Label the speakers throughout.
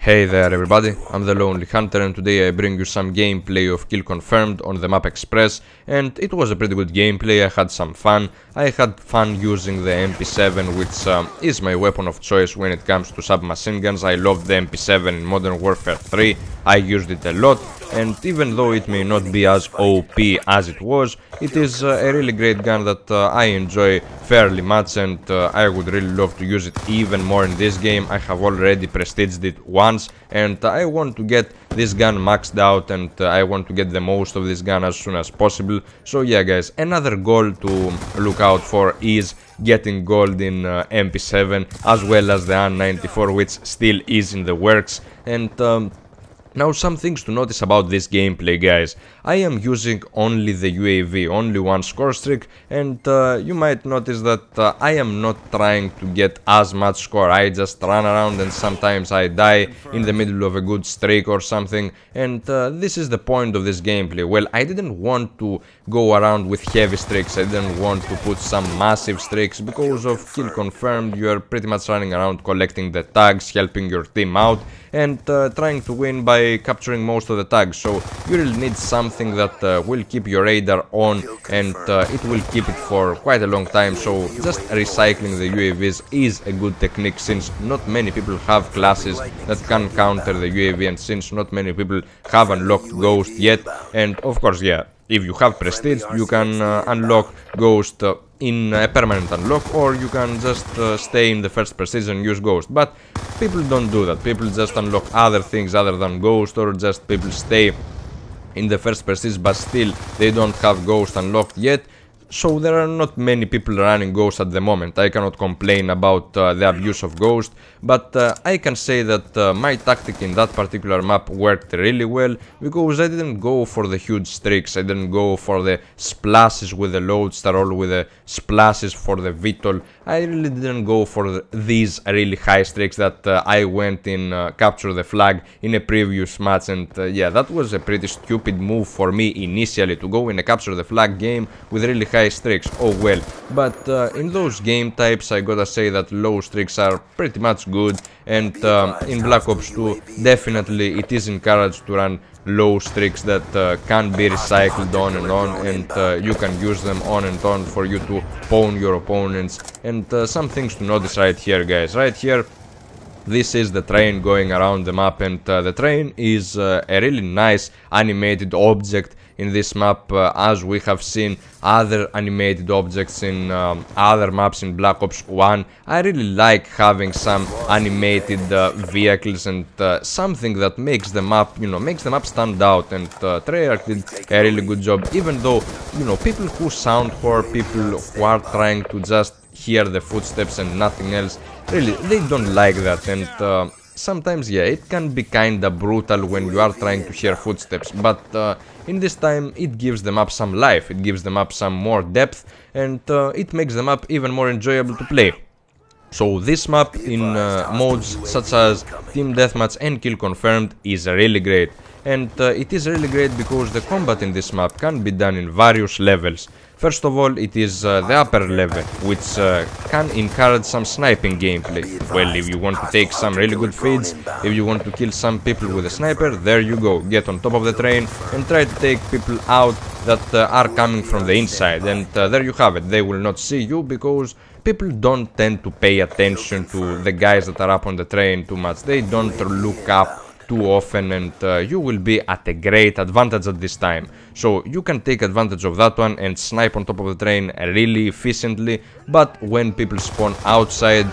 Speaker 1: Hey there everybody, I'm the Lonely Hunter and today I bring you some gameplay of Kill Confirmed on the map Express, and it was a pretty good gameplay. I had some fun. I had fun using the MP7, which is my weapon of choice when it comes to submachine guns. I love the MP7 in Modern Warfare 3, I used it a lot, and even though it may not be as OP as it was, it is a really great gun that I enjoy fairly much, and I would really love to use it even more in this game. I have already prestiged it once, and I want to get this gun maxed out, and I want to get the most of this gun as soon as possible. So yeah guys, another goal to look out for is getting gold in MP7 as well as the AN-94, which still is in the works. And now some things to notice about this gameplay, guys. I am using only the UAV, only one score streak, and you might notice that I am not trying to get as much score. I just run around and sometimes I die in the middle of a good streak or something, and this is the point of this gameplay. Well, I didn't want to go around with heavy streaks, I didn't want to put some massive streaks because of Kill Confirmed. You are pretty much running around collecting the tags, helping your team out, and trying to win by capturing most of the tags. So you really need something that will keep your radar on, and it will keep it for quite a long time. So just recycling the UAVs is a good technique, since not many people have classes that can counter the UAV, and since not many people have unlocked Ghost yet. And of course, yeah, if you have Prestige, you can unlock Ghost in a permanent unlock, or you can just stay in the first Prestige and use Ghost. But people don't do that. People just unlock other things other than Ghost, or just people stay in the first Prestige but still they don't have Ghost unlocked yet. So there are not many people running Ghost at the moment. I cannot complain about the abuse of Ghost, but I can say that my tactic in that particular map worked really well, because I didn't go for the huge streaks, I didn't go for the splashes with the Lodestar or with the splashes for the VTOL. I really didn't go for these really high streaks that I went in Capture the Flag in a previous match, and yeah, that was a pretty stupid move for me initially, to go in a Capture the Flag game with really high streaks. Oh well, but in those game types I gotta say that low streaks are pretty much good, and in Black Ops 2 definitely it is encouraged to run low streaks that can be recycled on, and you can use them on and on for you to pawn your opponents. And some things to notice right here, guys. Right here, this is the train going around the map, and the train is a really nice animated object in this map, as we have seen other animated objects in other maps in Black Ops 1. I really like having some animated vehicles, and something that makes the map, makes the map stand out, and Treyarch did a really good job, even though, people who sound whore, people who are trying to just hear the footsteps and nothing else, really, they don't like that, and sometimes, yeah, it can be kinda brutal when you are trying to hear footsteps, but in this time it gives the map some life, it gives the map some more depth, and it makes the map even more enjoyable to play. So this map in modes such as Team Deathmatch and Kill Confirmed is really great, and it is really great because the combat in this map can be done in various levels. First of all, it is the upper level, which can encourage some sniping gameplay. Well, if you want to take some really good feeds, if you want to kill some people with a sniper, there you go. Get on top of the train and try to take people out that are coming from the inside, and there you have it. They will not see you because people don't tend to pay attention to the guys that are up on the train too much. They don't look up too often, and you will be at a great advantage at this time. So you can take advantage of that one and snipe on top of the train really efficiently, but when people spawn outside,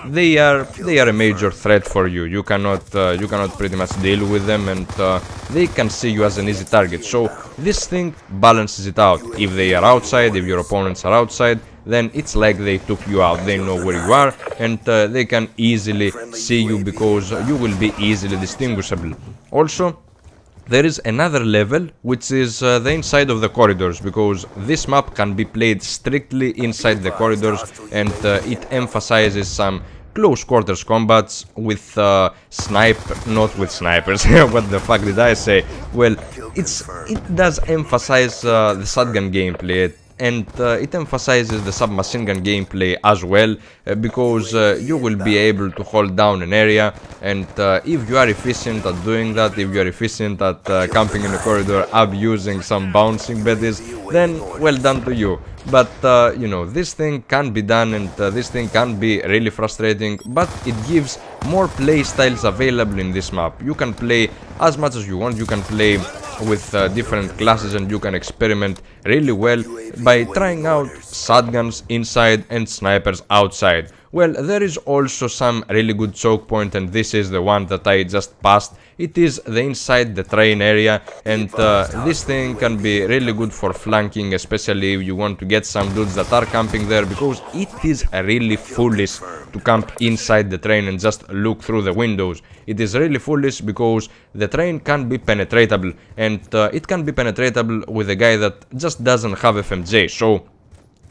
Speaker 1: they are a major threat for you. You cannot pretty much deal with them, and they can see you as an easy target. So this thing balances it out. If they are outside, if your opponents are outside, then it's like they took you out. They know where you are, and they can easily see you because you will be easily distinguishable. Also, there is another level, which is the inside of the corridors, because this map can be played strictly inside the corridors, and it emphasizes some close quarters combats with not with snipers. What the fuck did I say? Well, it does emphasize the shotgun gameplay. and it emphasizes the submachine gun gameplay as well, because you will be able to hold down an area, and if you are efficient at doing that, if you are efficient at camping in a corridor, abusing some bouncing baddies, then well done to you. But you know, this thing can be done, and this thing can be really frustrating, but it gives more play styles available in this map. You can play as much as you want, you can play with different classes, and you can experiment really well by trying out shotguns inside and snipers outside. Well, there is also some really good choke point, and this is the one that I just passed. It is the inside the train area, and this thing can be really good for flanking, especially if you want to get some dudes that are camping there, because it is really foolish to camp inside the train and just look through the windows. It is really foolish because the train can be penetratable, and it can be penetratable with a guy that just doesn't have FMJ. So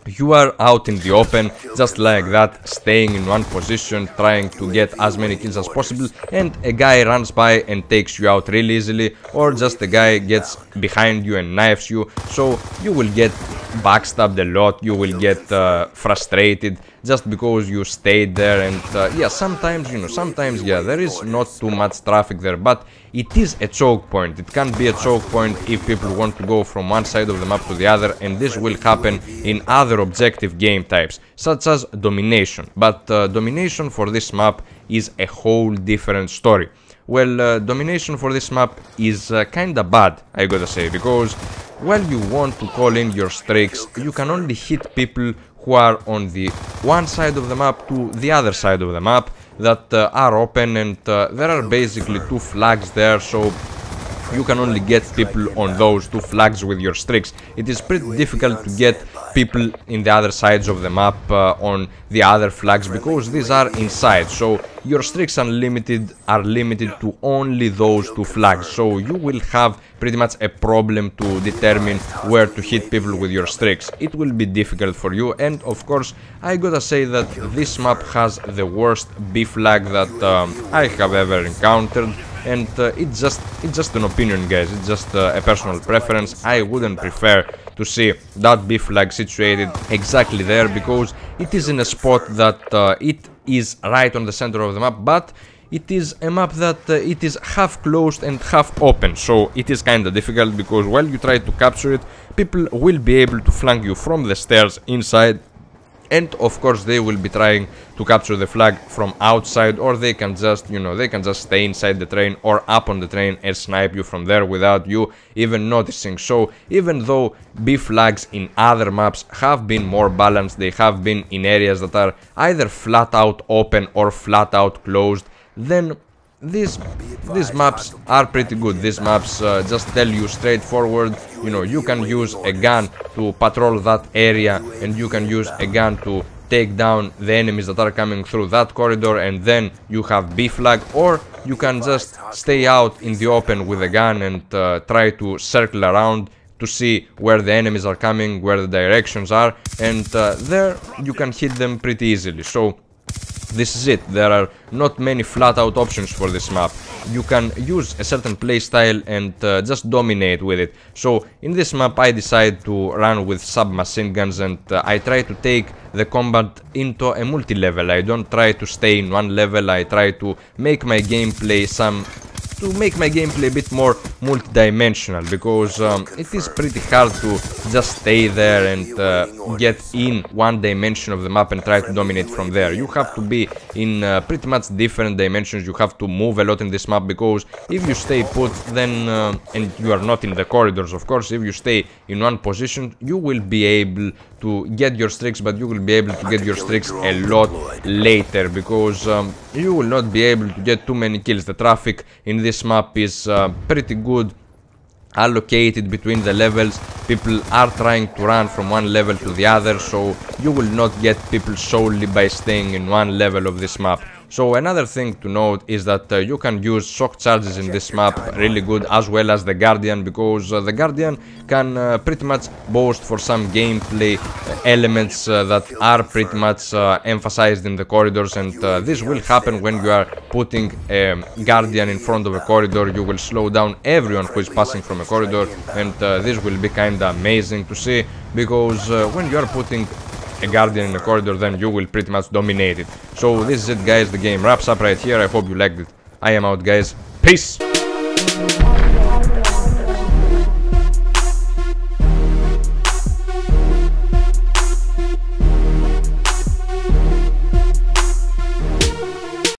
Speaker 1: you are out in the open, just like that, staying in one position, trying to get as many kills as possible, and a guy runs by and takes you out really easily, or just a guy gets behind you and knifes you, so you will get backstabbed a lot, you will get frustrated just because you stayed there, and yeah, sometimes, you know, sometimes, yeah, there is not too much traffic there, but it is a choke point. It can be a choke point if people want to go from one side of the map to the other, and this will happen in other objective game types, such as domination. But domination for this map is a whole different story. Well, domination for this map is kinda bad, I gotta say, because while you want to call in your streaks, you can only hit people who are on the one side of the map to the other side of the map that are open, and there are basically two flags there, so you can only get people on those two flags with your streaks. It is pretty difficult to get people in the other sides of the map on the other flags, because these are inside, so your streaks are limited to only those two flags, so you will have pretty much a problem to determine where to hit people with your streaks. It will be difficult for you, and of course I gotta say that this map has the worst B flag that I have ever encountered. And it's just an opinion, guys. It's just a personal preference. I wouldn't prefer to see that B flag situated exactly there, because it is in a spot that it is right on the center of the map, but it is a map that it is half closed and half open, so it is kinda difficult, because while you try to capture it, people will be able to flank you from the stairs inside, and of course they will be trying to capture the flag from outside, or they can just, you know, they can just stay inside the train or up on the train and snipe you from there without you even noticing. So even though B flags in other maps have been more balanced, they have been in areas that are either flat out open or flat out closed, then these maps are pretty good. These maps just tell you straightforward, you know, you can use a gun to patrol that area, and you can use a gun to take down the enemies that are coming through that corridor, and then you have B flag, or you can just stay out in the open with a gun and try to circle around to see where the enemies are coming, where the directions are, and there you can hit them pretty easily. So this is it. There are not many flat out options for this map. You can use a certain playstyle and just dominate with it. So in this map I decide to run with submachine guns, and I try to take the combat into a multi-level. I don't try to stay in one level. I try to make my gameplay a bit more multi-dimensional, because it is pretty hard to just stay there and get in one dimension of the map and try to dominate from there. You have to be in pretty much different dimensions. You have to move a lot in this map, because if you stay put, then and you are not in the corridors, of course, if you stay in one position, you will be able to get your streaks, but you will be able to get your streaks a lot later, because you will not be able to get too many kills. The traffic in this map is pretty good allocated between the levels. People are trying to run from one level to the other, so you will not get people solely by staying in one level of this map. So another thing to note is that you can use shock charges in this map really good, as well as the Guardian, because the Guardian can pretty much boast for some gameplay elements that are pretty much emphasized in the corridors, and this will happen when you are putting a Guardian in front of a corridor. You will slow down everyone who is passing from a corridor, and this will be kinda amazing to see, because when you are putting a Guardian in a corridor, then you will pretty much dominate it. So this is it, guys. The game wraps up right here. I hope you liked it. I am out, guys. Peace!